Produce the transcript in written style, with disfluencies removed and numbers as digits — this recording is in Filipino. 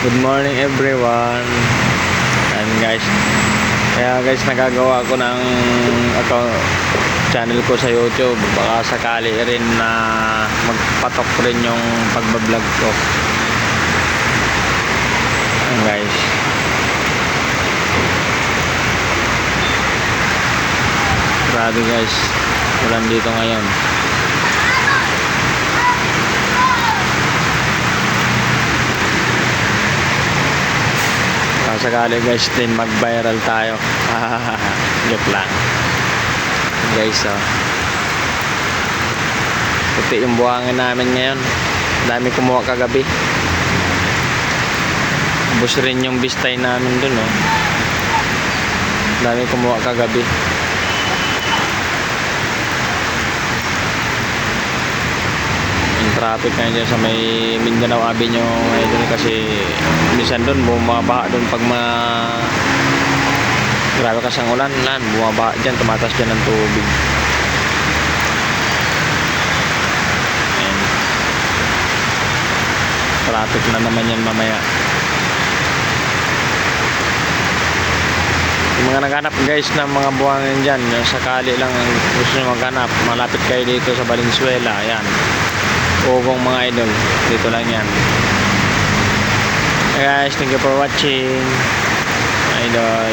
Good morning everyone. And guys, kaya guys nagagawa ko ng account channel ko sa YouTube. Baka sakali rin na magpatok rin yung pagbablog ko. Ayan guys. Grabe guys. Ulan dito ngayon. Sakali guys din mag-viral tayo. Joke lang guys. Puti yung buhangin namin ngayon. Dami kumuha kagabi. Ubus rin yung bistay namin dun. Dami kumuha kagabi. Yung traffic na dyan sa may Mindanao Avenue ngayon kasi minsan doon bumabaha doon pag grabe kasang ulan, bumabaha dyan, tumatas dyan ng tubig. Ayan. Traffic na naman yan mamaya. Yung mga naghanap guys ng mga buhangin dyan, yung sakali lang gusto nyo maghanap, malapit kayo dito sa Valenzuela. Ayan, Ugong mga idol, dito lang yan. Hey guys, thank you for watching idol.